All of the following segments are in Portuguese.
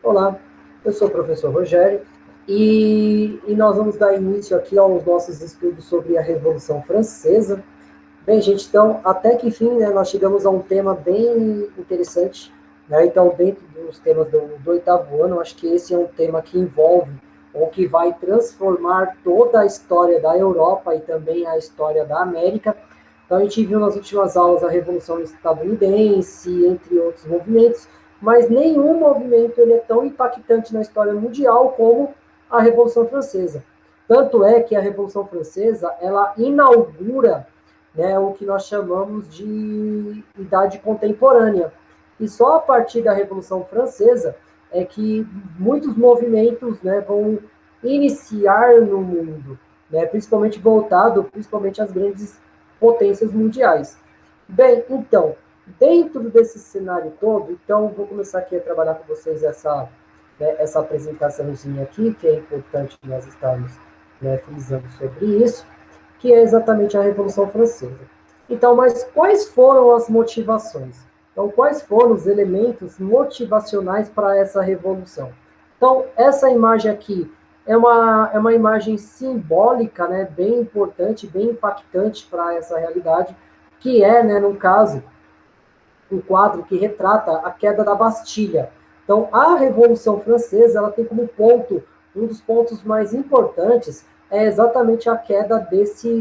Olá, eu sou o professor Rogério e nós vamos dar início aqui aos nossos estudos sobre a Revolução Francesa. Bem, gente, então, até que enfim, né, nós chegamos a um tema bem interessante, né? Então, dentro dos temas do oitavo ano, acho que esse é um tema que envolve ou que vai transformar toda a história da Europa e também a história da América. Então, a gente viu nas últimas aulas a Revolução Estadunidense, entre outros movimentos, mas nenhum movimento ele é tão impactante na história mundial como a Revolução Francesa. Tanto é que a Revolução Francesa, ela inaugura, né, o que nós chamamos de idade contemporânea. E só a partir da Revolução Francesa é que muitos movimentos, né, vão iniciar no mundo, né, principalmente às grandes potências mundiais. Bem, então, dentro desse cenário todo, então vou começar aqui a trabalhar com vocês essa apresentaçãozinha aqui, que é importante nós estarmos, né, frisando sobre isso, que é exatamente a Revolução Francesa. Então, mas quais foram as motivações? Então, quais foram os elementos motivacionais para essa revolução? Então, essa imagem aqui é uma imagem simbólica, né, bem importante, bem impactante para essa realidade, que é, né, no caso, um quadro que retrata a queda da Bastilha. Então, a Revolução Francesa, ela tem como ponto, um dos pontos mais importantes é exatamente a queda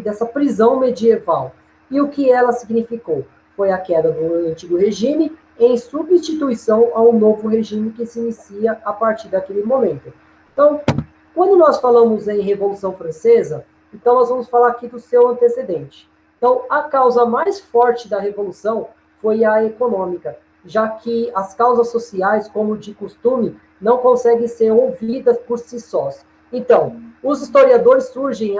dessa prisão medieval. E o que ela significou? Foi a queda do antigo regime em substituição a um novo regime que se inicia a partir daquele momento. Então, quando nós falamos em Revolução Francesa, então nós vamos falar aqui do seu antecedente. Então, a causa mais forte da Revolução foi a econômica, já que as causas sociais, como de costume, não conseguem ser ouvidas por si sós. Então, os historiadores surgem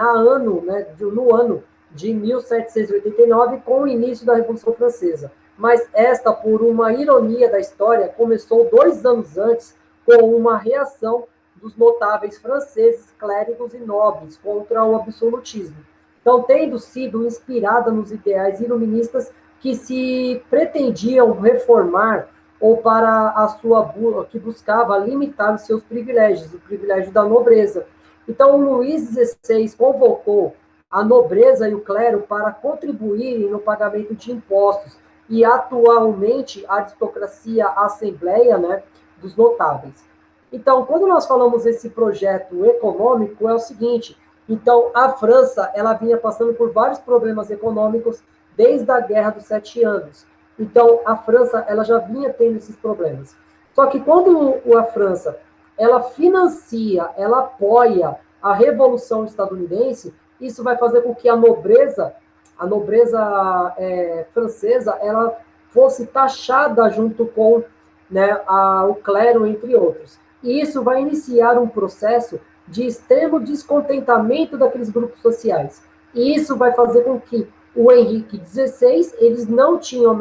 no ano de 1789, com o início da Revolução Francesa. Mas esta, por uma ironia da história, começou 2 anos antes, com uma reação dos notáveis franceses, clérigos e nobres contra o absolutismo. Então, tendo sido inspirada nos ideais iluministas que se pretendiam reformar ou para a sua que buscava limitar os seus privilégios, o privilégio da nobreza. Então, Luís XVI convocou a nobreza e o clero para contribuírem no pagamento de impostos e atualmente a aristocracia, a assembleia, né, dos notáveis. Então, quando nós falamos desse projeto econômico, é o seguinte: então a França ela vinha passando por vários problemas econômicos desde a Guerra dos 7 Anos. Então, a França ela já vinha tendo esses problemas. Só que quando a França ela financia, ela apoia a Revolução Estadunidense, isso vai fazer com que a nobreza francesa, ela fosse taxada junto com, né, o clero, entre outros. E isso vai iniciar um processo de extremo descontentamento daqueles grupos sociais. E isso vai fazer com que o Henrique XVI, eles não tinham a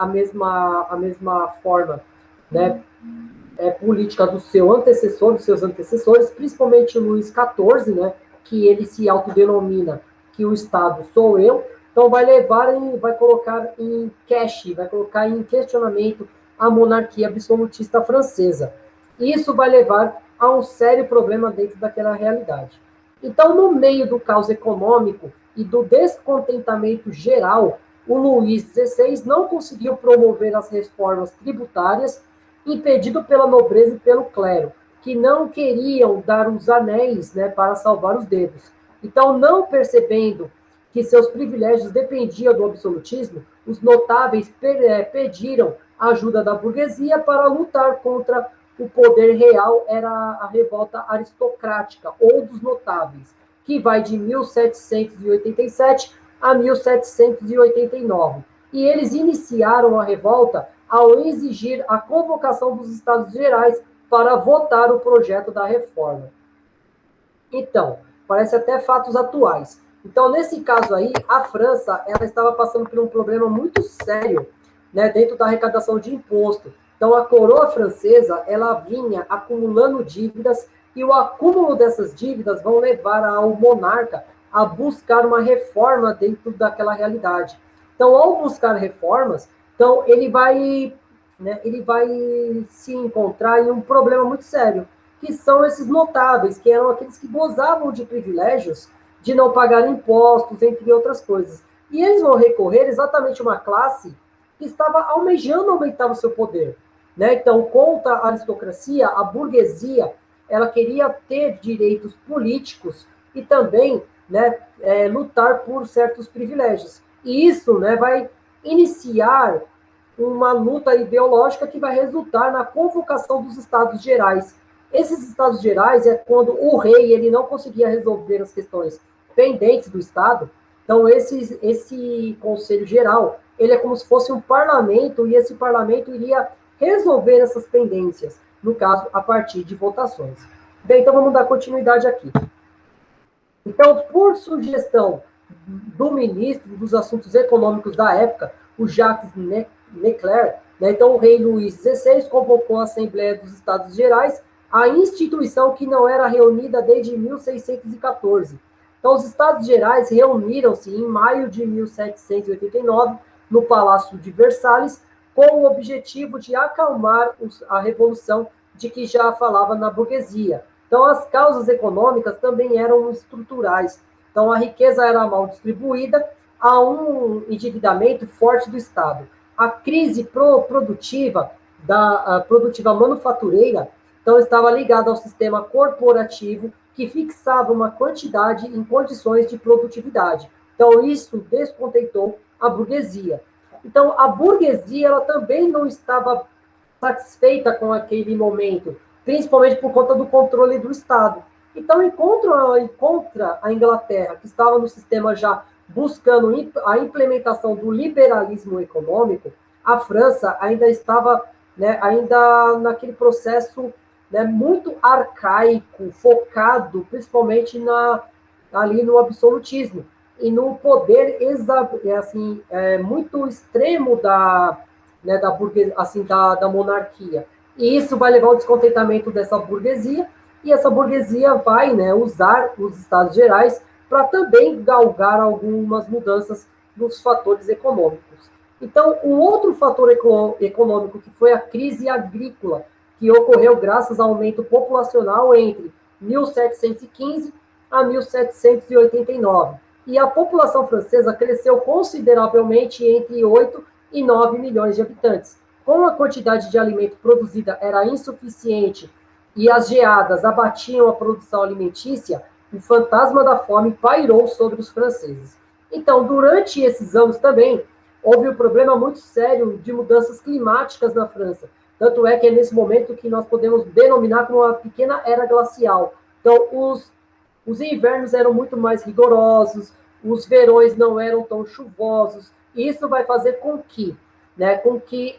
mesma forma, né, política dos seus antecessores, principalmente o Luís XIV, né, que ele se autodenomina que o Estado sou eu, então vai colocar em cache, vai colocar em questionamento a monarquia absolutista francesa. Isso vai levar a um sério problema dentro daquela realidade. Então, no meio do caos econômico e do descontentamento geral, o Luís XVI não conseguiu promover as reformas tributárias, impedido pela nobreza e pelo clero, que não queriam dar os anéis, né, para salvar os dedos. Então, não percebendo que seus privilégios dependiam do absolutismo, os notáveis pediram ajuda da burguesia para lutar contra o poder real. Era a revolta aristocrática ou dos notáveis, que vai de 1787 a 1789. E eles iniciaram a revolta ao exigir a convocação dos Estados Gerais para votar o projeto da reforma. Então, parece até fatos atuais. Então, nesse caso aí, a França ela estava passando por um problema muito sério, né, dentro da arrecadação de imposto. Então, a coroa francesa ela vinha acumulando dívidas e o acúmulo dessas dívidas vão levar ao monarca a buscar uma reforma dentro daquela realidade. Então, ao buscar reformas, então ele vai né, ele vai se encontrar em um problema muito sério, que são esses notáveis, que eram aqueles que gozavam de privilégios, de não pagar impostos, entre outras coisas. E eles vão recorrer exatamente a uma classe que estava almejando aumentar o seu poder. Né? Então, contra a aristocracia, a burguesia, ela queria ter direitos políticos e também, né, lutar por certos privilégios. E isso, né, vai iniciar uma luta ideológica que vai resultar na convocação dos Estados Gerais. Esses Estados Gerais é quando o rei ele não conseguia resolver as questões pendentes do Estado. Então, esse Conselho Geral, ele é como se fosse um parlamento, e esse parlamento iria resolver essas pendências, no caso, a partir de votações. Bem, então vamos dar continuidade aqui. Então, por sugestão do ministro dos Assuntos Econômicos da época, o Jacques Leclerc, né, então o rei Luís XVI convocou a Assembleia dos Estados Gerais, a instituição que não era reunida desde 1614. Então, os Estados Gerais reuniram-se em maio de 1789, no Palácio de Versalhes, com o objetivo de acalmar a revolução de que já falava na burguesia. Então, as causas econômicas também eram estruturais. Então, a riqueza era mal distribuída, há um endividamento forte do Estado. A crise produtiva, da produtiva manufatureira, então, estava ligada ao sistema corporativo, que fixava uma quantidade em condições de produtividade. Então, isso descontentou a burguesia. Então, a burguesia ela também não estava satisfeita com aquele momento, principalmente por conta do controle do Estado. Então, encontra a Inglaterra, que estava no sistema já buscando a implementação do liberalismo econômico, a França ainda estava, né, ainda naquele processo, né, muito arcaico, focado principalmente ali no absolutismo e no poder assim, muito extremo né, da, assim, da monarquia. E isso vai levar ao descontentamento dessa burguesia, e essa burguesia vai, né, usar os Estados Gerais para também galgar algumas mudanças nos fatores econômicos. Então, um outro fator econômico que foi a crise agrícola, que ocorreu graças ao aumento populacional entre 1715 a 1789. E a população francesa cresceu consideravelmente entre 8 e 9 milhões de habitantes. Como a quantidade de alimento produzida era insuficiente e as geadas abatiam a produção alimentícia, o fantasma da fome pairou sobre os franceses. Então, durante esses anos também, houve um problema muito sério de mudanças climáticas na França. Tanto é que é nesse momento que nós podemos denominar como uma pequena era glacial. Então, os invernos eram muito mais rigorosos, os verões não eram tão chuvosos. Isso vai fazer com que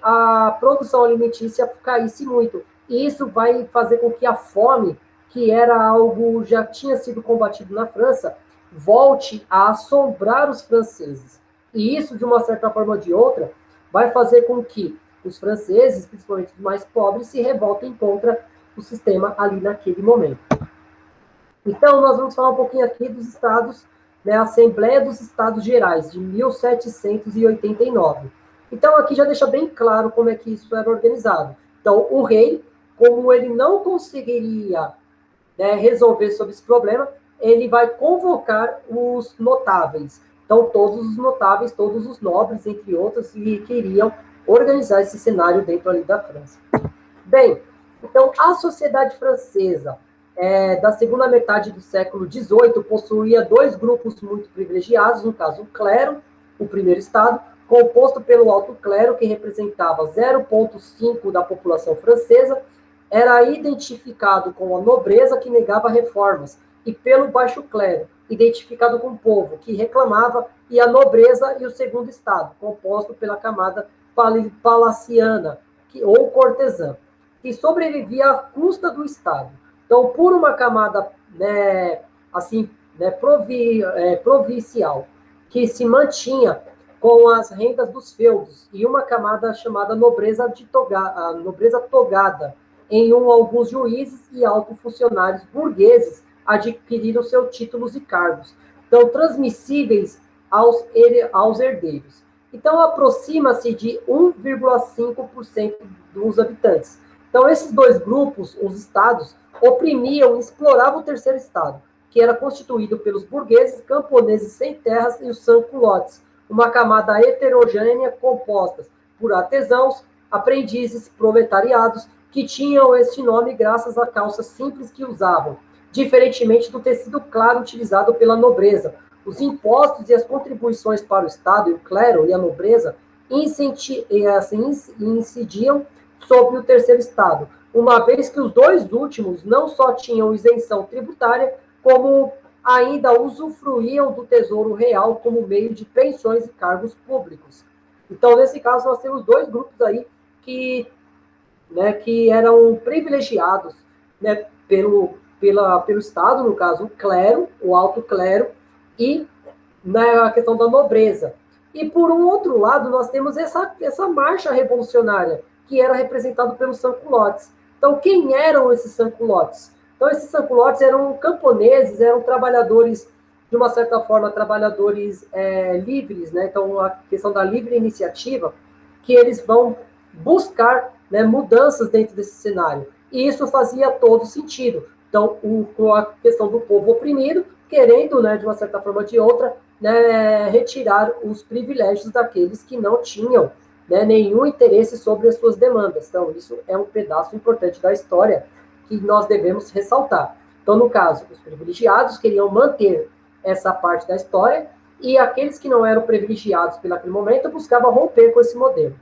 a produção alimentícia caísse muito. E isso vai fazer com que a fome, que era algo já tinha sido combatido na França, volte a assombrar os franceses. E isso, de uma certa forma ou de outra, vai fazer com que os franceses, principalmente os mais pobres, se revoltem contra o sistema ali naquele momento. Então, nós vamos falar um pouquinho aqui dos estados, né, a Assembleia dos Estados Gerais, de 1789. Então, aqui já deixa bem claro como é que isso era organizado. Então, o rei, como ele não conseguiria, né, resolver sobre esse problema, ele vai convocar os notáveis. Então, todos os notáveis, todos os nobres, entre outros, que queriam organizar esse cenário dentro ali da França. Bem, então, a sociedade francesa da segunda metade do século XVIII possuía dois grupos muito privilegiados, no caso, o clero, o primeiro estado, composto pelo alto clero, que representava 0,5% da população francesa, era identificado com a nobreza, que negava reformas, e pelo baixo clero, identificado com o povo, que reclamava, e a nobreza e o segundo estado, composto pela camada palaciana, ou cortesã, que sobrevivia à custa do Estado. Então, por uma camada, né, assim, né, provincial, que se mantinha com as rendas dos feudos, e uma camada chamada nobreza togada, em alguns juízes e altos funcionários burgueses adquiriram seus títulos e cargos, então transmissíveis aos herdeiros. Então, aproxima-se de 1,5% dos habitantes. Então, esses dois grupos, os estados, oprimiam e exploravam o terceiro estado, que era constituído pelos burgueses, camponeses sem terras e os sans-culottes, uma camada heterogênea composta por artesãos, aprendizes, proletariados, que tinham este nome graças à calça simples que usavam, diferentemente do tecido claro utilizado pela nobreza. Os impostos e as contribuições para o Estado, e o clero e a nobreza incidiam sobre o terceiro Estado, uma vez que os dois últimos não só tinham isenção tributária, como ainda usufruíam do tesouro real como meio de pensões e cargos públicos. Então, nesse caso, nós temos dois grupos aí que eram privilegiados, né, pelo Estado, no caso, o clero, o alto clero, e na questão da nobreza. E, por um outro lado, nós temos essa marcha revolucionária, que era representada pelos sans-culottes. Então, quem eram esses sans-culottes? Então, esses sans-culottes eram camponeses, eram trabalhadores, de uma certa forma, trabalhadores livres, né? Então, a questão da livre iniciativa, que eles vão buscar, né, mudanças dentro desse cenário. E isso fazia todo sentido. Então, com a questão do povo oprimido, querendo, né, de uma certa forma ou de outra, né, retirar os privilégios daqueles que não tinham, né, nenhum interesse sobre as suas demandas. Então, isso é um pedaço importante da história que nós devemos ressaltar. Então, no caso, os privilegiados queriam manter essa parte da história e aqueles que não eram privilegiados naquele momento buscavam romper com esse modelo.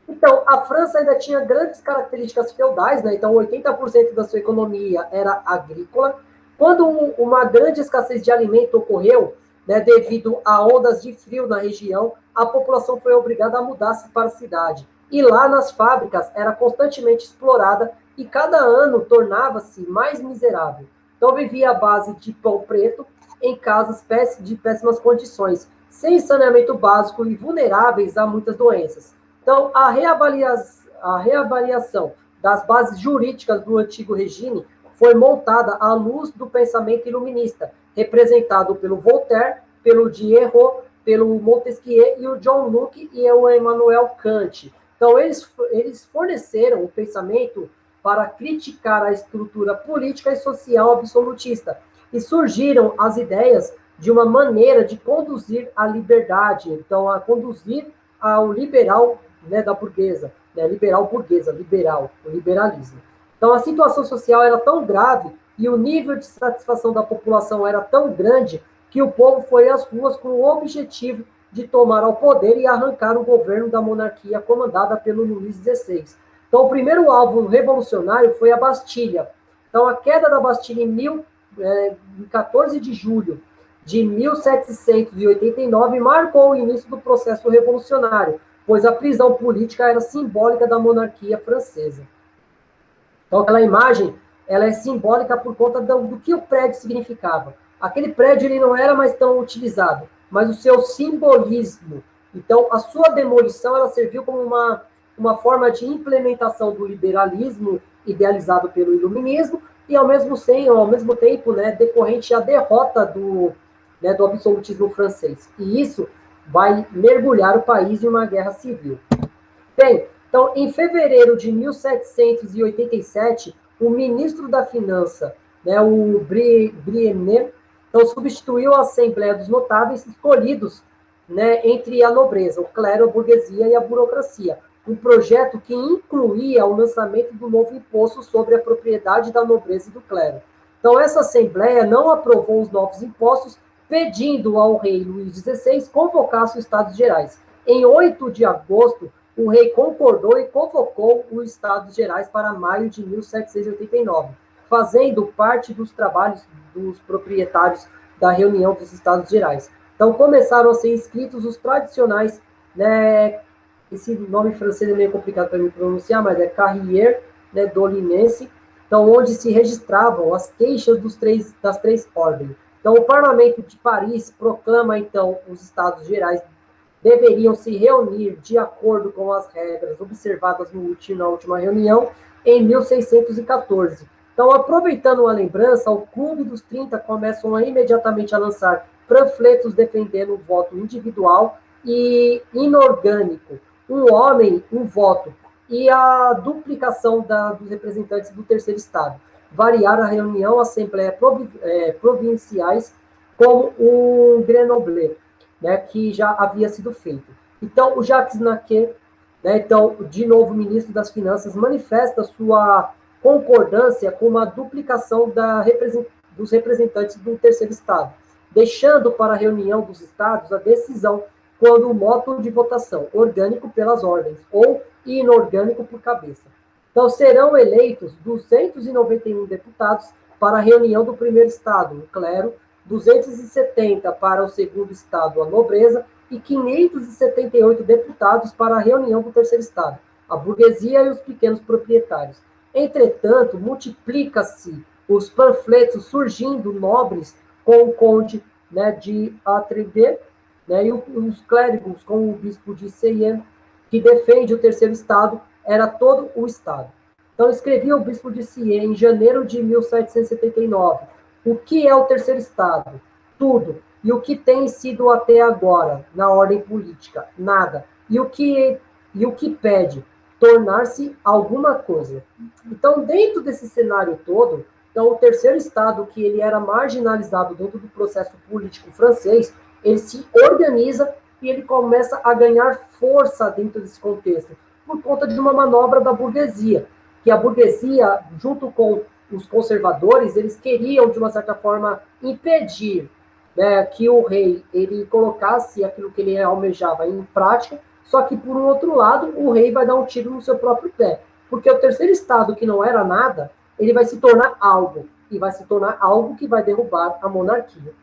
Então, a França ainda tinha grandes características feudais, né? Então, 80% da sua economia era agrícola. Quando uma grande escassez de alimento ocorreu, né, devido a ondas de frio na região, a população foi obrigada a mudar-se para a cidade. E lá nas fábricas era constantemente explorada e cada ano tornava-se mais miserável. Então, vivia à base de pão preto em casas de péssimas condições, sem saneamento básico e vulneráveis a muitas doenças. Então, a reavaliação das bases jurídicas do antigo regime foi montada à luz do pensamento iluminista, representado pelo Voltaire, pelo Diderot, pelo Montesquieu e o John Locke e o Emmanuel Kant. Então, eles forneceram o pensamento para criticar a estrutura política e social absolutista, e surgiram as ideias de uma maneira de conduzir a liberdade, então, a conduzir ao liberal, né, da burguesa, né, liberal, o liberalismo. Então, a situação social era tão grave e o nível de satisfação da população era tão grande que o povo foi às ruas com o objetivo de tomar ao poder e arrancar o governo da monarquia comandada pelo Luís XVI. Então, o primeiro alvo revolucionário foi a Bastilha. Então, a queda da Bastilha em 14 de julho de 1789 marcou o início do processo revolucionário, pois a prisão política era simbólica da monarquia francesa. Então, aquela imagem, ela é simbólica por conta do que o prédio significava. Aquele prédio ele não era mais tão utilizado, mas o seu simbolismo. Então, a sua demolição, ela serviu como uma forma de implementação do liberalismo idealizado pelo iluminismo e, ao mesmo tempo, né, decorrente à derrota do absolutismo francês. E isso vai mergulhar o país em uma guerra civil. Bem, então, em fevereiro de 1787, o ministro da Finança, né, o Brienne, então, substituiu a Assembleia dos Notáveis escolhidos, né, entre a nobreza, o clero, a burguesia e a burocracia. Um projeto que incluía o lançamento do novo imposto sobre a propriedade da nobreza e do clero. Então, essa Assembleia não aprovou os novos impostos, pedindo ao rei Luís XVI convocasse os Estados Gerais. Em 8 de agosto, o rei concordou e convocou os Estados Gerais para maio de 1789, fazendo parte dos trabalhos dos proprietários da reunião dos Estados Gerais. Então, começaram a ser inscritos os tradicionais, né, esse nome francês é meio complicado para me pronunciar, mas é Carrière, né, Dolinense, então, onde se registravam as queixas das três ordens. Então, o Parlamento de Paris proclama, então, os Estados Gerais deveriam se reunir de acordo com as regras observadas na última reunião, em 1614. Então, aproveitando a lembrança, o Clube dos 30 começam imediatamente a lançar panfletos defendendo o voto individual e inorgânico, um homem, um voto, e a duplicação dos representantes do terceiro estado. Variar a reunião, assembleia provinciais como um Grenoble, né, que já havia sido feito. Então, o Jacques Naquet, né, então, de novo ministro das Finanças, manifesta sua concordância com uma duplicação dos representantes do terceiro estado, deixando para a reunião dos estados a decisão quando o modo de votação, orgânico pelas ordens ou inorgânico por cabeça. Então, serão eleitos 291 deputados para a reunião do primeiro estado, o clero, 270 para o segundo estado, a nobreza, e 578 deputados para a reunião do terceiro estado, a burguesia e os pequenos proprietários. Entretanto, multiplica-se os panfletos surgindo nobres com o conde, né, de Atreide, né, e os clérigos com o bispo de Seyenne, que defende o terceiro estado, era todo o estado. Então, escrevia o bispo de Seyenne em janeiro de 1779. O que é o terceiro estado? Tudo. E o que tem sido até agora na ordem política? Nada. E o que pede? Tornar-se alguma coisa. Então, dentro desse cenário todo, então, o terceiro estado, que ele era marginalizado dentro do processo político francês, ele se organiza e ele começa a ganhar força dentro desse contexto, por conta de uma manobra da burguesia, que a burguesia, junto com os conservadores, eles queriam, de uma certa forma, impedir, né, que o rei ele colocasse aquilo que ele almejava em prática, só que, por um outro lado, o rei vai dar um tiro no seu próprio pé, porque o terceiro estado, que não era nada, ele vai se tornar algo, e vai se tornar algo que vai derrubar a monarquia.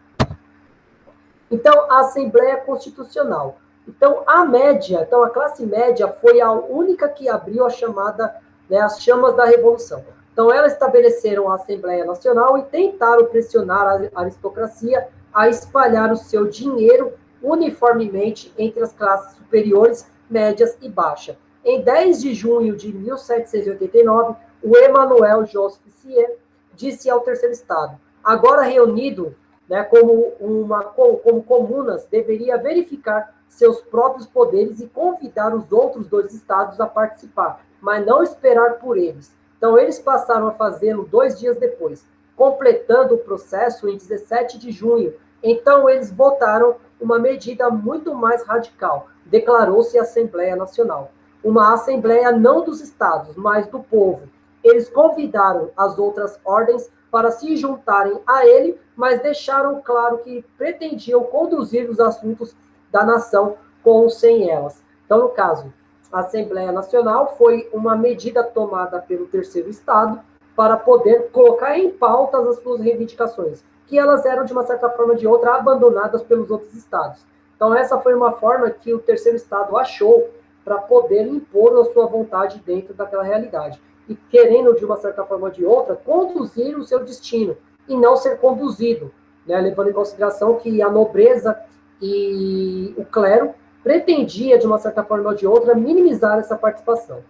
Então, a Assembleia Constitucional. Então, a classe média foi a única que abriu a chamada, né, as chamas da Revolução. Então, elas estabeleceram a Assembleia Nacional e tentaram pressionar a aristocracia a espalhar o seu dinheiro uniformemente entre as classes superiores, médias e baixas. Em 10 de junho de 1789, o Emmanuel Joseph Sier disse ao terceiro estado: agora reunido, né, como comunas, deveria verificar seus próprios poderes e convidar os outros dois estados a participar, mas não esperar por eles. Então, eles passaram a fazê-lo 2 dias depois, completando o processo em 17 de junho. Então, eles votaram uma medida muito mais radical. Declarou-se Assembleia Nacional. Uma Assembleia não dos estados, mas do povo. Eles convidaram as outras ordens para se juntarem a ele, mas deixaram claro que pretendiam conduzir os assuntos da nação com ou sem elas. Então, no caso, a Assembleia Nacional foi uma medida tomada pelo terceiro estado para poder colocar em pautas as suas reivindicações, que elas eram, de uma certa forma ou de outra, abandonadas pelos outros estados. Então, essa foi uma forma que o terceiro estado achou para poder impor a sua vontade dentro daquela realidade. E querendo, de uma certa forma ou de outra, conduzir o seu destino, e não ser conduzido, né? Levando em consideração que a nobreza e o clero pretendia, de uma certa forma ou de outra, minimizar essa participação.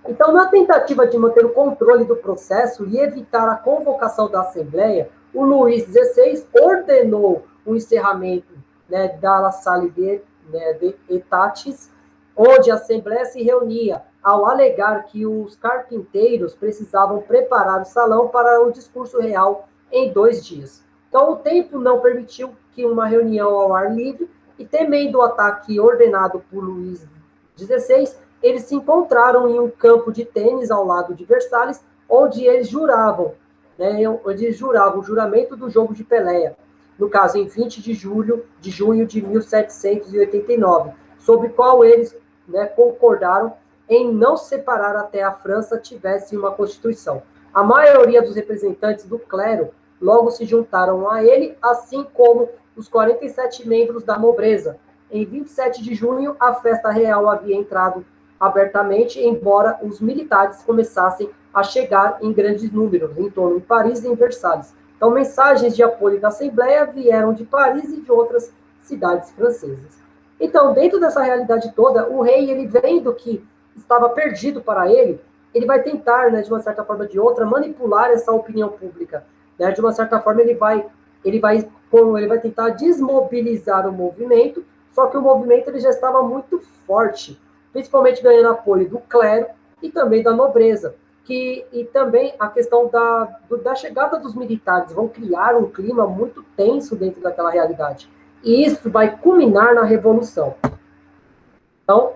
Então, na tentativa de manter o controle do processo e evitar a convocação da Assembleia, o Luís XVI ordenou o encerramento, né, da Salle de Etates, onde a Assembleia se reunia, ao alegar que os carpinteiros precisavam preparar o salão para o discurso real em 2 dias. Então, o tempo não permitiu que uma reunião ao ar livre, e temendo o ataque ordenado por Luís XVI, eles se encontraram em um campo de tênis ao lado de Versalhes, onde eles juravam, né, o juramento do jogo de Peleia, no caso, em 20 de junho de 1789, sobre qual eles, né, concordaram em não separar até a França tivesse uma Constituição. A maioria dos representantes do clero logo se juntaram a ele, assim como os 47 membros da nobreza. Em 27 de junho, a festa real havia entrado abertamente, embora os militares começassem a chegar em grandes números, em torno de Paris e em Versalhes. Então, mensagens de apoio da Assembleia vieram de Paris e de outras cidades francesas. Então, dentro dessa realidade toda, o rei, ele vendo que estava perdido para ele vai tentar, né, de uma certa forma ou de outra, manipular essa opinião pública. De uma certa forma, ele vai tentar desmobilizar o movimento Só que o movimento ele já estava muito forte, principalmente ganhando apoio do clero e também da nobreza. E também a questão da chegada dos militares vão criar um clima muito tenso dentro daquela realidade. E isso vai culminar na Revolução. Então,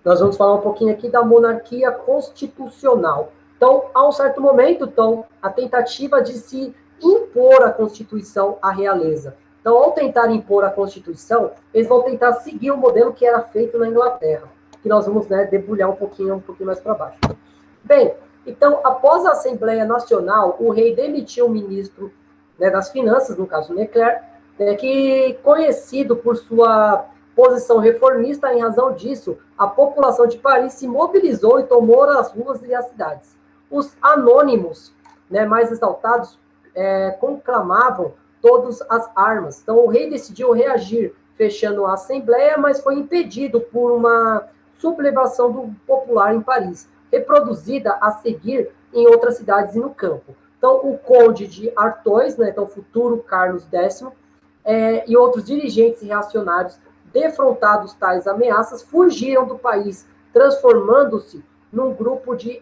nós vamos falar um pouquinho aqui da monarquia constitucional. Então, a um certo momento, então, a tentativa de se impor a Constituição à realeza. Então, ao tentar impor a Constituição, eles vão tentar seguir o modelo que era feito na Inglaterra, que nós vamos, né, debulhar um pouquinho mais para baixo. Bem, então, após a Assembleia Nacional, o rei demitiu o ministro, né, das Finanças, no caso Leclerc, né, que conhecido por sua posição reformista. Em razão disso, a população de Paris se mobilizou e tomou as ruas e as cidades. Os anônimos, né, mais exaltados, conclamavam todas as armas. Então, o rei decidiu reagir, fechando a Assembleia, mas foi impedido por uma sublevação do popular em Paris, reproduzida a seguir em outras cidades e no campo. Então, o conde de Artois, né, então, futuro Carlos X, e outros dirigentes reacionários, defrontados tais ameaças, fugiram do país, transformando-se num grupo de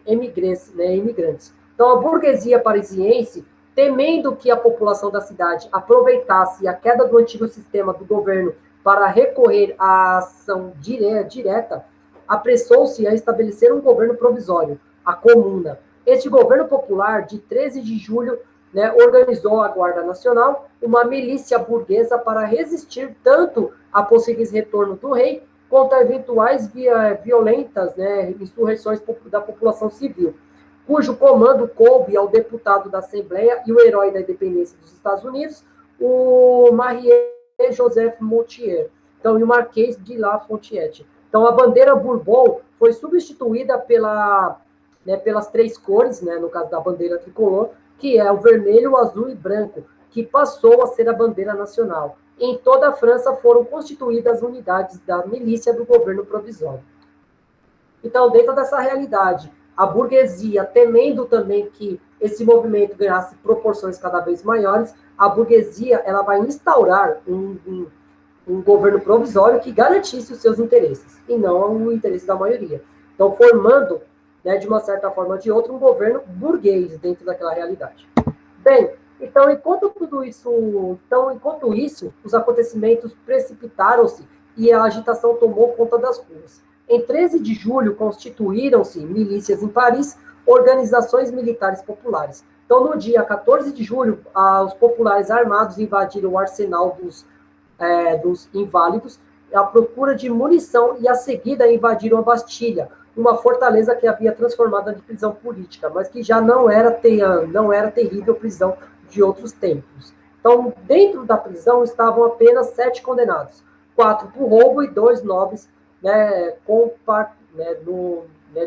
imigrantes, né, imigrantes. Então, a burguesia parisiense, temendo que a população da cidade aproveitasse a queda do antigo sistema do governo para recorrer à ação direta, apressou-se a estabelecer um governo provisório, a Comuna. Este governo popular, de 13 de julho, né, organizou a Guarda Nacional, uma milícia burguesa para resistir tanto a possíveis retornos do rei, quanto a eventuais violentas, né, insurreições da população civil, cujo comando coube ao deputado da Assembleia e o herói da independência dos Estados Unidos, o Marie-Joseph Moutier, então, e o Marquês de La Fontaine. Então, a bandeira Bourbon foi substituída pelas três cores, né, no caso da bandeira tricolor, que é o vermelho, o azul e branco, que passou a ser a bandeira nacional. Em toda a França foram constituídas unidades da milícia do governo provisório. Então, dentro dessa realidade, a burguesia, temendo também que esse movimento ganhasse proporções cada vez maiores, a burguesia ela vai instaurar um governo provisório que garantisse os seus interesses, e não o interesse da maioria. Então, formando, né, de uma certa forma ou de outra, um governo burguês dentro daquela realidade. Bem, então, enquanto isso, os acontecimentos precipitaram-se e a agitação tomou conta das ruas. Em 13 de julho, constituíram-se milícias em Paris, organizações militares populares. Então, no dia 14 de julho, os populares armados invadiram o arsenal dos inválidos à procura de munição e, a seguida, invadiram a Bastilha, uma fortaleza que havia transformado em prisão política, mas que já não era terrível prisão de outros tempos. Então, dentro da prisão estavam apenas 7 condenados, 4 por roubo e 2 nobres, né,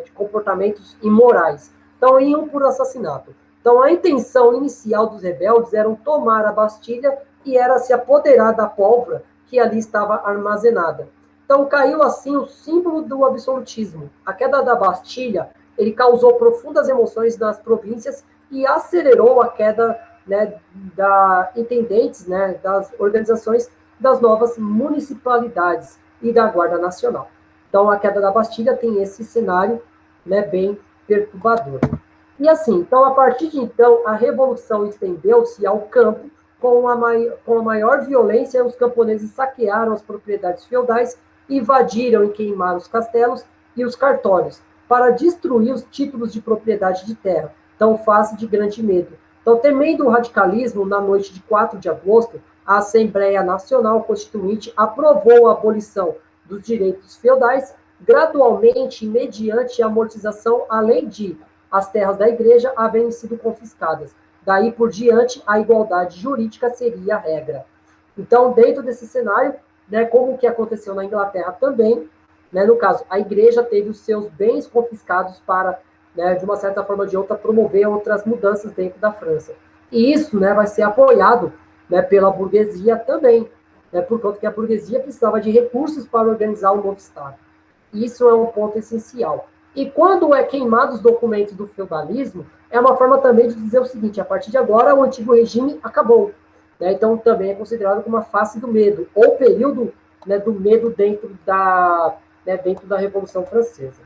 de comportamentos imorais. Então, e um por assassinato. Então, a intenção inicial dos rebeldes era tomar a Bastilha e era se apoderar da pólvora que ali estava armazenada. Então, caiu assim o símbolo do absolutismo. A queda da Bastilha, ele causou profundas emoções nas províncias e acelerou a queda, né, da intendentes, né, das organizações das novas municipalidades e da Guarda Nacional. Então, a queda da Bastilha tem esse cenário, né, bem perturbador. E assim, então, a partir de então, a revolução estendeu-se ao campo. Com a maior violência, os camponeses saquearam as propriedades feudais, invadiram e queimaram os castelos e os cartórios, para destruir os títulos de propriedade de terra. Então, face de grande medo. Então, temendo o radicalismo, na noite de 4 de agosto, a Assembleia Nacional Constituinte aprovou a abolição dos direitos feudais, gradualmente, mediante a amortização, além de as terras da igreja haverem sido confiscadas. Daí por diante, a igualdade jurídica seria a regra. Então, dentro desse cenário, né, como o que aconteceu na Inglaterra também, né, no caso, a igreja teve os seus bens confiscados para, né, de uma certa forma ou de outra, promover outras mudanças dentro da França. E isso, né, vai ser apoiado, né, pela burguesia também, né, por conta que a burguesia precisava de recursos para organizar um novo Estado. Isso é um ponto essencial. E quando é queimado os documentos do feudalismo, é uma forma também de dizer o seguinte: a partir de agora, o antigo regime acabou. né? Então, também é considerado como a face do medo, ou período, né, do medo dentro da Revolução Francesa.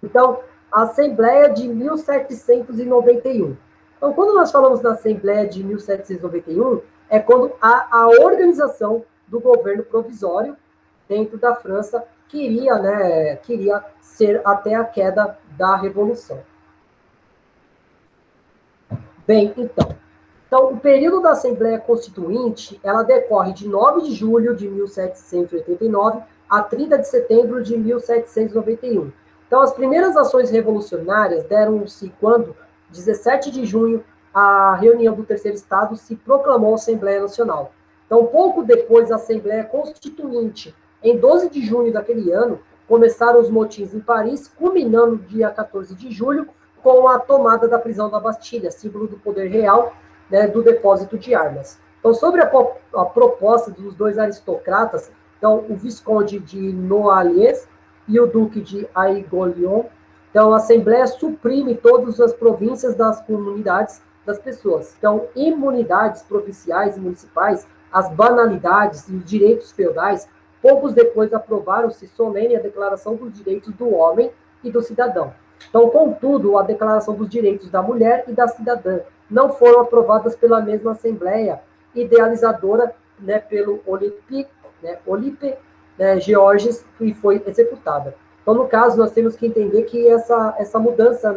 Então, a Assembleia de 1791. Então, quando nós falamos da Assembleia de 1791, é quando a organização do governo provisório dentro da França queria ser até a queda da Revolução. Bem, então, o período da Assembleia Constituinte, ela decorre de 9 de julho de 1789 a 30 de setembro de 1791. Então, as primeiras ações revolucionárias deram-se quando, 17 de junho, a reunião do Terceiro Estado se proclamou Assembleia Nacional. Então, pouco depois da Assembleia Constituinte, em 12 de junho daquele ano, começaram os motins em Paris, culminando no dia 14 de julho, com a tomada da prisão da Bastilha, símbolo do poder real, né, do depósito de armas. Então, sobre a proposta dos dois aristocratas, então, o Visconde de Noailles e o Duque de Aiguillon, então, a Assembleia suprime todas as províncias das comunidades das pessoas. Então, imunidades provinciais e municipais, as banalidades e os direitos feudais, poucos depois aprovaram-se solene a Declaração dos Direitos do Homem e do Cidadão. Então, contudo, a Declaração dos Direitos da Mulher e da Cidadã não foram aprovadas pela mesma Assembleia idealizadora, né, pelo Olympe Georges, que foi executada. Então, no caso, nós temos que entender que essa mudança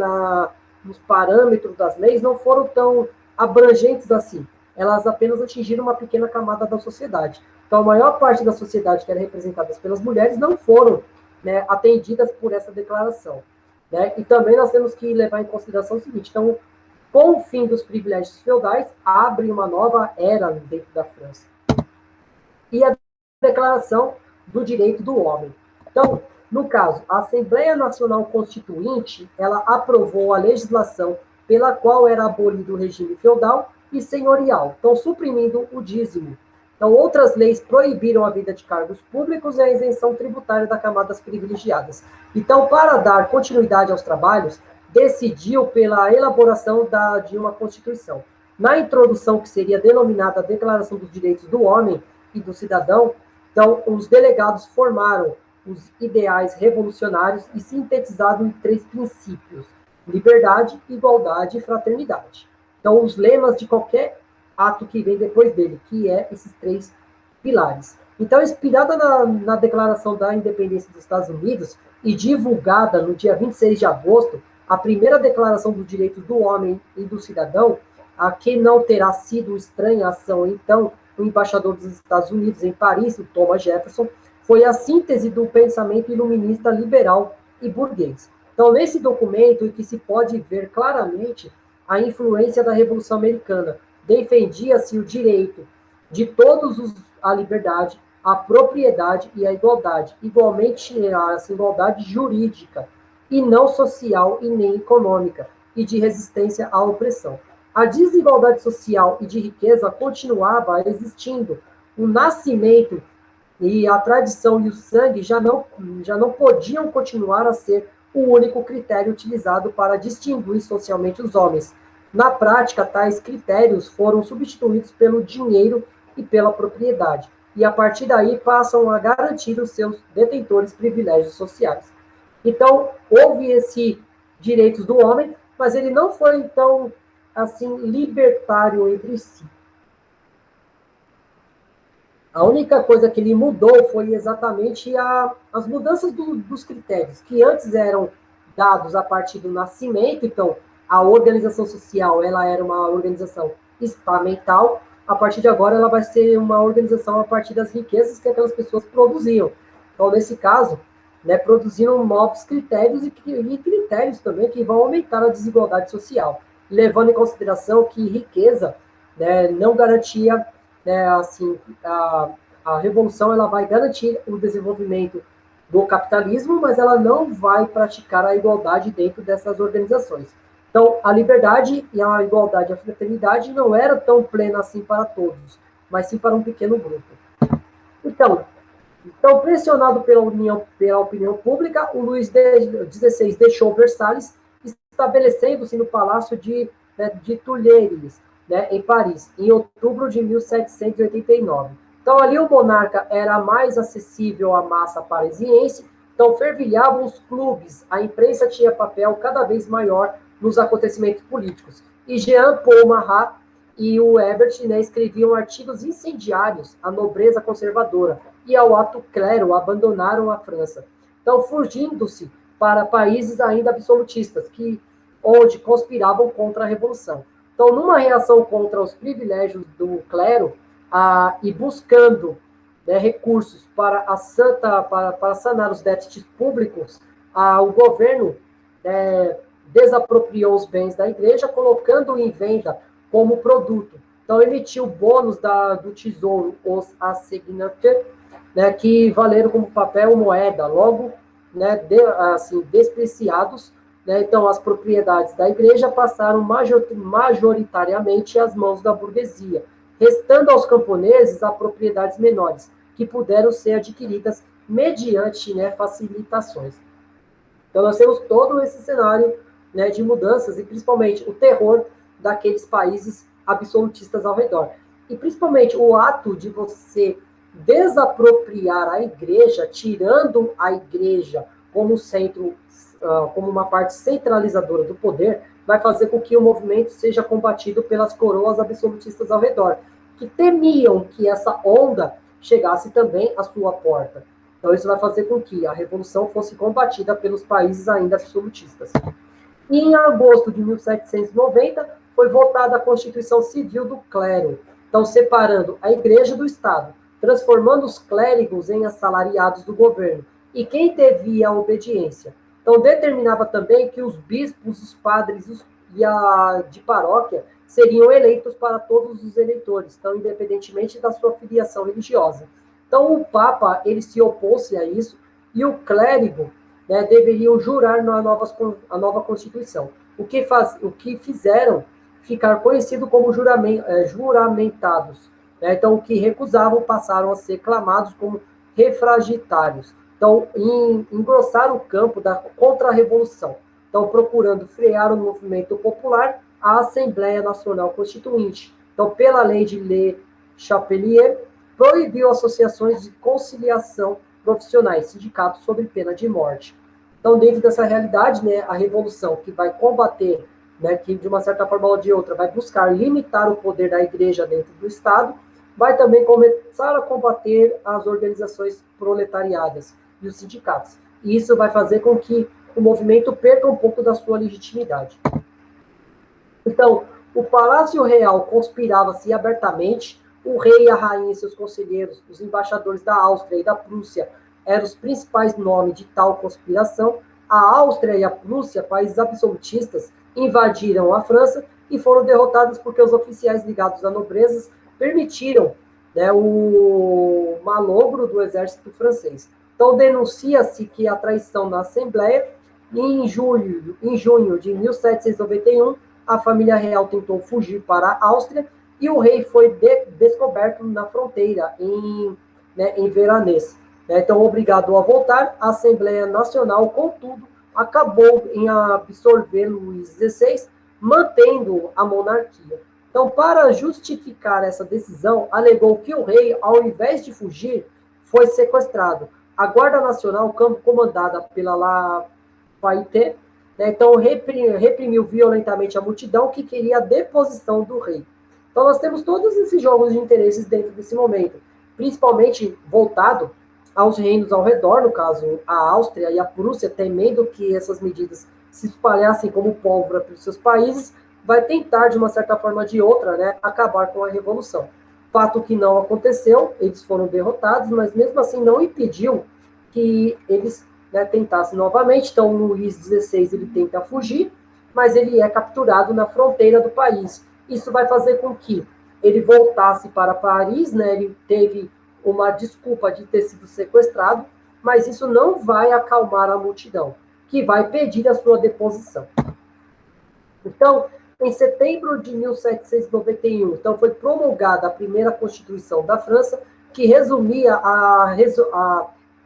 nos parâmetros das leis não foram tão abrangentes assim. Elas apenas atingiram uma pequena camada da sociedade. Então, a maior parte da sociedade que era representada pelas mulheres não foram, né, atendidas por essa declaração. Né? E também nós temos que levar em consideração o seguinte: então, com o fim dos privilégios feudais, abre uma nova era dentro da França. E a Declaração do Direito do Homem. Então, no caso, a Assembleia Nacional Constituinte, ela aprovou a legislação pela qual era abolido o regime feudal e senhorial, então suprimindo o dízimo. Então, outras leis proibiram a vida de cargos públicos e a isenção tributária das camadas privilegiadas. Então, para dar continuidade aos trabalhos, decidiu pela elaboração de uma Constituição. Na introdução, que seria denominada Declaração dos Direitos do Homem e do Cidadão, então, os delegados formaram os ideais revolucionários e sintetizados em 3 princípios: liberdade, igualdade e fraternidade. Então, os lemas de qualquer ato que vem depois dele, que é esses 3 pilares. Então, inspirada na Declaração da Independência dos Estados Unidos e divulgada no dia 26 de agosto, a primeira Declaração dos Direitos do Homem e do Cidadão, a que não terá sido estranha a ação, então, o embaixador dos Estados Unidos em Paris, o Thomas Jefferson, foi a síntese do pensamento iluminista liberal e burguês. Então, nesse documento, em que se pode ver claramente a influência da Revolução Americana, defendia-se o direito de todos à liberdade, à propriedade e à igualdade, igualmente a igualdade jurídica, e não social e nem econômica, e de resistência à opressão. A desigualdade social e de riqueza continuava existindo. O nascimento e a tradição e o sangue já não podiam continuar a ser o único critério utilizado para distinguir socialmente os homens. Na prática, tais critérios foram substituídos pelo dinheiro e pela propriedade, e a partir daí passam a garantir os seus detentores privilégios sociais. Então, houve esse direitos do homem, mas ele não foi, então, assim, libertário entre si. A única coisa que ele mudou foi exatamente as mudanças dos critérios, que antes eram dados a partir do nascimento. Então, a organização social, ela era uma organização estamental. A partir de agora, ela vai ser uma organização a partir das riquezas que aquelas pessoas produziam. Então, nesse caso, né, produziram novos critérios e critérios também que vão aumentar a desigualdade social, levando em consideração que riqueza, né, não garantia, né, assim, a revolução ela vai garantir o desenvolvimento do capitalismo, mas ela não vai praticar a igualdade dentro dessas organizações. Então, a liberdade e a igualdade e a fraternidade não era tão plena assim para todos, mas sim para um pequeno grupo. Então, pressionado pela opinião pública, o Luís XVI deixou Versalhes, estabelecendo-se no Palácio de Tuileries, né, em Paris, em outubro de 1789. Então, ali o monarca era mais acessível à massa parisiense, então fervilhavam os clubes, a imprensa tinha papel cada vez maior nos acontecimentos políticos. E Jean Paul Marat e o Hebert, né, escreviam artigos incendiários à nobreza conservadora e ao alto clero abandonaram a França. Então, fugindo-se para países ainda absolutistas, onde conspiravam contra a Revolução. Então, numa reação contra os privilégios do clero e buscando, né, recursos para sanar os déficits públicos, o governo desapropriou os bens da igreja, colocando em venda como produto. Então, emitiu bônus do tesouro, os assignats, né, que valeram como papel moeda, logo, né, despreciados, né. Então, as propriedades da igreja passaram majoritariamente às mãos da burguesia, restando aos camponeses as propriedades menores, que puderam ser adquiridas mediante, né, facilitações. Então, nós temos todo esse cenário, né, de mudanças e, principalmente, o terror daqueles países absolutistas ao redor. E, principalmente, o ato de você desapropriar a igreja, tirando a igreja como centro, como uma parte centralizadora do poder, vai fazer com que o movimento seja combatido pelas coroas absolutistas ao redor, que temiam que essa onda chegasse também à sua porta. Então, isso vai fazer com que a revolução fosse combatida pelos países ainda absolutistas. E em agosto de 1790, foi votada a Constituição Civil do Clero, então separando a igreja do Estado, transformando os clérigos em assalariados do governo, e quem devia a obediência. Então, determinava também que os bispos, os padres de paróquia seriam eleitos para todos os eleitores, então, independentemente da sua filiação religiosa. Então, o Papa, ele se opôs a isso, e o clérigo, né, deveriam jurar a nova Constituição. O que fizeram ficar conhecido como juramentados. Né? Então, o que recusavam passaram a ser clamados como refragitários. Então, engrossaram o campo da contra-revolução. Então, procurando frear o movimento popular, a Assembleia Nacional Constituinte. Então, pela lei de Le Chapelier, proibiu associações de conciliação profissionais, sindicatos, sob pena de morte. Então, dentro dessa realidade, né, a revolução que vai combater, né, que de uma certa forma ou de outra vai buscar limitar o poder da igreja dentro do Estado, vai também começar a combater as organizações proletariadas e os sindicatos. E isso vai fazer com que o movimento perca um pouco da sua legitimidade. Então, o Palácio Real conspirava-se abertamente, o rei, a rainha e seus conselheiros, os embaixadores da Áustria e da Prússia, eram os principais nomes de tal conspiração. A Áustria e a Prússia, países absolutistas, invadiram a França e foram derrotados porque os oficiais ligados a nobrezas permitiram, né, o malogro do exército francês. Então, denuncia-se que a traição na Assembleia, em junho de 1791, a família real tentou fugir para a Áustria e o rei foi descoberto na fronteira, em Veranês. Então, obrigado a voltar, a Assembleia Nacional, contudo, acabou em absorver Luís XVI, mantendo a monarquia. Então, para justificar essa decisão, alegou que o rei, ao invés de fugir, foi sequestrado. A Guarda Nacional, comandada pela Lafayette, né, então reprimiu violentamente a multidão que queria a deposição do rei. Então, nós temos todos esses jogos de interesses dentro desse momento, principalmente voltado aos reinos ao redor, no caso, a Áustria e a Prússia, temendo que essas medidas se espalhassem como pólvora para os seus países, vai tentar, de uma certa forma ou de outra, né, acabar com a Revolução. Fato que não aconteceu, eles foram derrotados, mas mesmo assim não impediu que eles, né, tentassem novamente. Então, Luís XVI ele tenta fugir, mas ele é capturado na fronteira do país. Isso vai fazer com que ele voltasse para Paris, né, ele teve uma desculpa de ter sido sequestrado, mas isso não vai acalmar a multidão, que vai pedir a sua deposição. Então, em setembro de 1791, então foi promulgada a primeira Constituição da França, que resumia a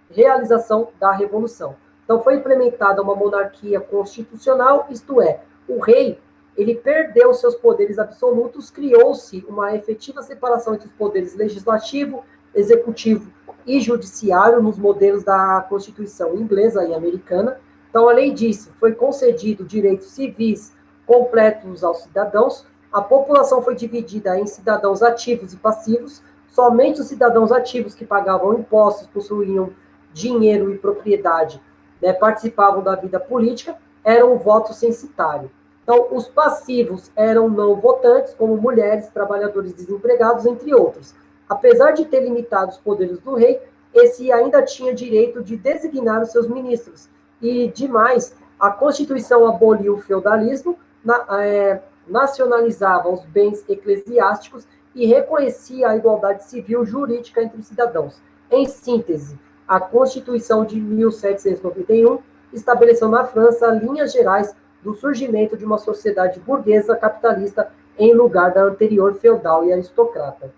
realização da Revolução. Então, foi implementada uma monarquia constitucional, isto é, o rei ele perdeu seus poderes absolutos, criou-se uma efetiva separação entre os poderes legislativo, executivo e judiciário nos modelos da Constituição inglesa e americana. Então, além disso, foi concedido direitos civis completos aos cidadãos, a população foi dividida em cidadãos ativos e passivos, somente os cidadãos ativos que pagavam impostos, possuíam dinheiro e propriedade, né, participavam da vida política, eram o voto censitário. Então, os passivos eram não votantes, como mulheres, trabalhadores desempregados, entre outros. Apesar de ter limitado os poderes do rei, esse ainda tinha direito de designar os seus ministros. E, demais, a Constituição aboliu o feudalismo, nacionalizava os bens eclesiásticos e reconhecia a igualdade civil jurídica entre os cidadãos. Em síntese, a Constituição de 1791 estabeleceu na França linhas gerais do surgimento de uma sociedade burguesa capitalista em lugar da anterior feudal e aristocrata.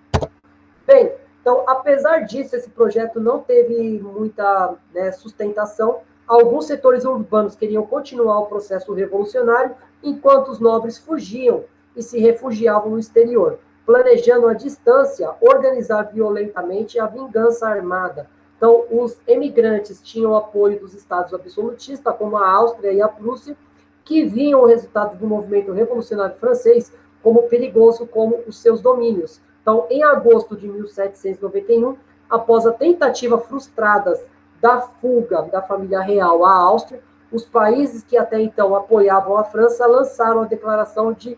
Bem, então, apesar disso, esse projeto não teve muita, né, sustentação. Alguns setores urbanos queriam continuar o processo revolucionário, enquanto os nobres fugiam e se refugiavam no exterior, planejando à distância organizar violentamente a vingança armada. Então, os emigrantes tinham apoio dos estados absolutistas, como a Áustria e a Prússia, que viam o resultado do movimento revolucionário francês como perigoso como os seus domínios. Então, em agosto de 1791, após a tentativa frustrada da fuga da família real à Áustria, os países que até então apoiavam a França lançaram a declaração de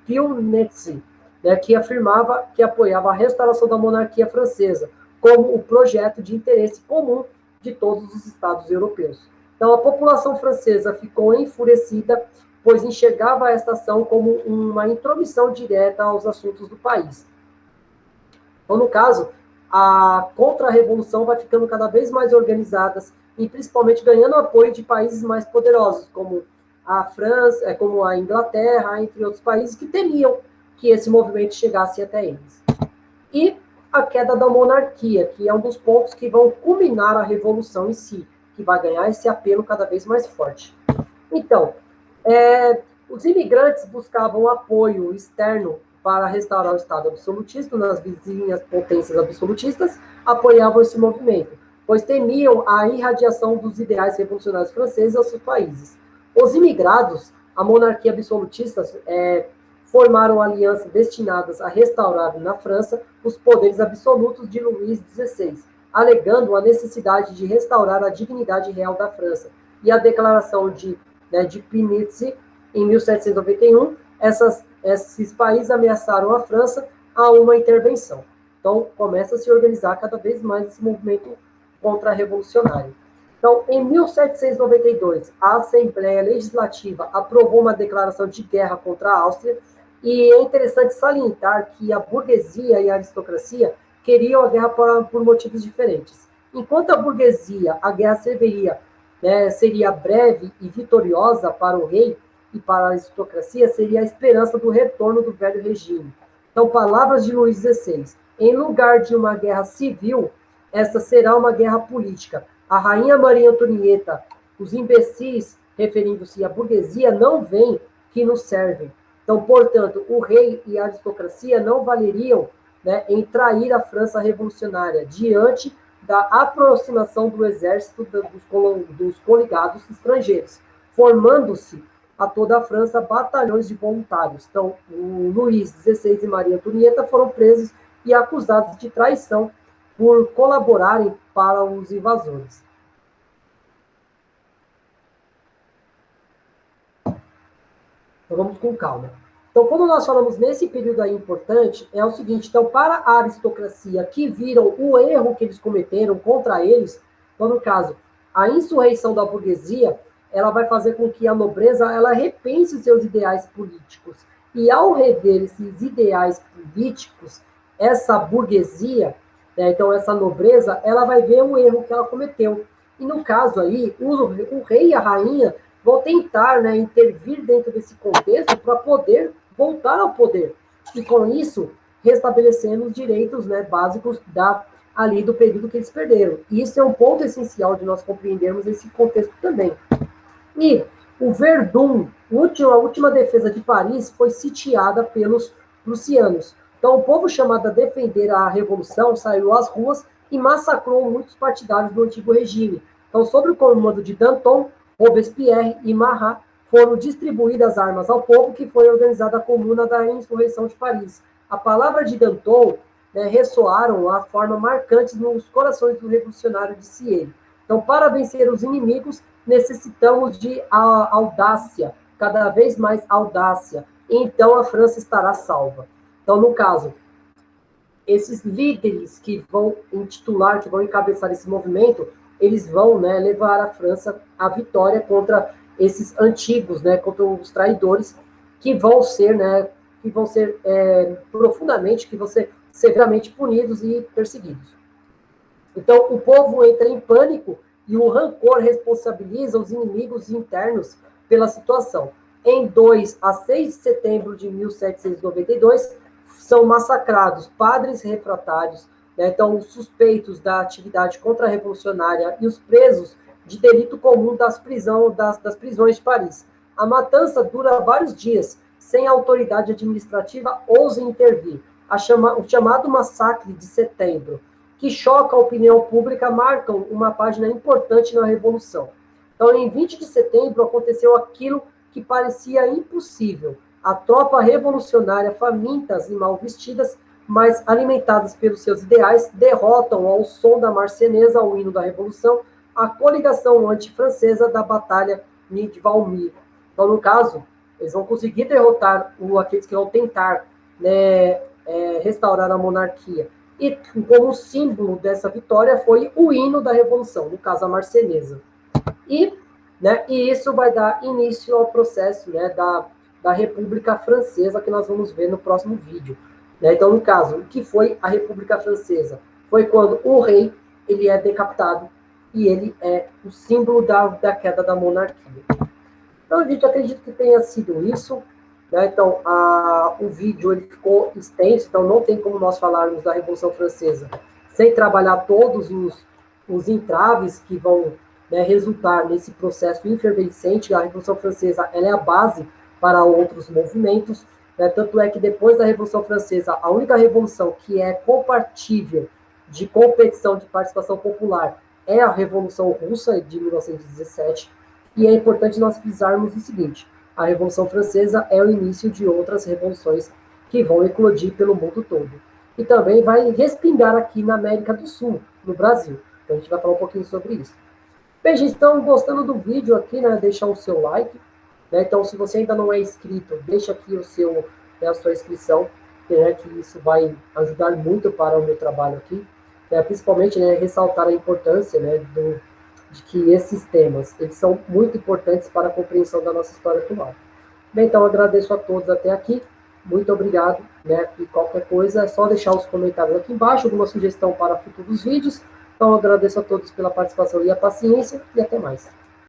Pionetze, né, que afirmava que apoiava a restauração da monarquia francesa, como o projeto de interesse comum de todos os estados europeus. Então, a população francesa ficou enfurecida, pois enxergava esta ação como uma intromissão direta aos assuntos do país. Então, no caso, a contra-revolução vai ficando cada vez mais organizada e principalmente ganhando apoio de países mais poderosos, como a França, como a Inglaterra, entre outros países que temiam que esse movimento chegasse até eles. E a queda da monarquia, que é um dos pontos que vão culminar a revolução em si, que vai ganhar esse apelo cada vez mais forte. Então, os imigrantes buscavam apoio externo para restaurar o Estado absolutista, nas vizinhas potências absolutistas apoiavam esse movimento, pois temiam a irradiação dos ideais revolucionários franceses aos seus países. Os imigrados, a monarquia absolutista, formaram alianças destinadas a restaurar na França os poderes absolutos de Luís XVI, alegando a necessidade de restaurar a dignidade real da França. E a declaração de Pionetze, em 1791, esses países ameaçaram a França a uma intervenção. Então, começa a se organizar cada vez mais esse movimento contra-revolucionário. Então, em 1792, a Assembleia Legislativa aprovou uma declaração de guerra contra a Áustria, e é interessante salientar que a burguesia e a aristocracia queriam a guerra por motivos diferentes. Enquanto a burguesia, a guerra seria breve e vitoriosa para o rei e para a aristocracia, seria a esperança do retorno do velho regime. Então, palavras de Luís XVI: em lugar de uma guerra civil, esta será uma guerra política. A rainha Maria Antonieta, os imbecis, referindo-se à burguesia, não veem que nos servem. Então, portanto, o rei e a aristocracia não valeriam, em trair a França revolucionária diante da aproximação do exército dos coligados estrangeiros, formando-se a toda a França batalhões de voluntários. Então, o Luís XVI e Maria Antonieta foram presos e acusados de traição por colaborarem para os invasores. Então, vamos com calma. Então, quando nós falamos nesse período aí importante, é o seguinte: então, para a aristocracia que viram o erro que eles cometeram contra eles, então, no caso, a insurreição da burguesia, ela vai fazer com que a nobreza ela repense os seus ideais políticos. E ao rever esses ideais políticos, essa burguesia, então essa nobreza, ela vai ver o erro que ela cometeu. E no caso aí, o rei e a rainha vão tentar, intervir dentro desse contexto para poder voltar ao poder. E com isso, restabelecendo os direitos, básicos ali do período que eles perderam. E isso é um ponto essencial de nós compreendermos esse contexto também. E O Verdun, a última defesa de Paris, foi sitiada pelos prussianos. Então, o povo chamado a defender a revolução saiu às ruas e massacrou muitos partidários do antigo regime. Então, sob o comando de Danton, Robespierre e Marat, foram distribuídas armas ao povo, que foi organizada a Comuna da Insurreição de Paris. A palavra de Danton, né, ressoaram a forma marcante nos corações do revolucionário, disse ele. Então, para vencer os inimigos, necessitamos de audácia, cada vez mais audácia, e então a França estará salva. Então, no caso, esses líderes que vão intitular, que vão encabeçar esse movimento, eles vão, né, levar a França à vitória contra esses antigos, né, contra os traidores, que vão ser, né, profundamente, que vão ser severamente punidos e perseguidos. Então, o povo entra em pânico e o rancor responsabiliza os inimigos internos pela situação. Em 2 a 6 de setembro de 1792, são massacrados padres refratários, né, então os suspeitos da atividade contra-revolucionária e os presos de delito comum das prisões de Paris. A matança dura vários dias, sem a autoridade administrativa ouse intervir. O chamado massacre de setembro, que choca a opinião pública, marcam uma página importante na Revolução. Então, em 20 de setembro, aconteceu aquilo que parecia impossível. A tropa revolucionária, famintas e mal vestidas, mas alimentadas pelos seus ideais, derrotam ao som da marcenesa, ao hino da Revolução, a coligação anti-francesa da Batalha de Valmy. Então, no caso, eles vão conseguir derrotar aqueles que vão tentar, né, restaurar a monarquia. E como símbolo dessa vitória foi o hino da Revolução, no caso a marcenesa. E isso vai dar início ao processo, né, da República Francesa, que nós vamos ver no próximo vídeo. Né? Então, no caso, o que foi a República Francesa? Foi quando o rei ele é decapitado e ele é o símbolo da queda da monarquia. Então, gente, acredito que tenha sido isso. Né? Então, o vídeo ele ficou extenso, então não tem como nós falarmos da Revolução Francesa sem trabalhar todos os entraves que vão, né, resultar nesse processo efervescente. A Revolução Francesa ela é a base para outros movimentos, né? Tanto é que depois da Revolução Francesa, a única revolução que é compatível de competição de participação popular é a Revolução Russa de 1917, e é importante nós frisarmos o seguinte: a Revolução Francesa é o início de outras revoluções que vão eclodir pelo mundo todo. E também vai respingar aqui na América do Sul, no Brasil. Então a gente vai falar um pouquinho sobre isso. Bem, gente, então, gostando do vídeo aqui, né, deixar o seu like. Né, então, se você ainda não é inscrito, deixa aqui a sua inscrição, né, que isso vai ajudar muito para o meu trabalho aqui. Né, principalmente, né, ressaltar a importância, né, de que esses temas, eles são muito importantes para a compreensão da nossa história atual. Bem, então, agradeço a todos até aqui, muito obrigado, né, e qualquer coisa é só deixar os comentários aqui embaixo, alguma sugestão para futuros vídeos. Então, agradeço a todos pela participação e a paciência, e até mais.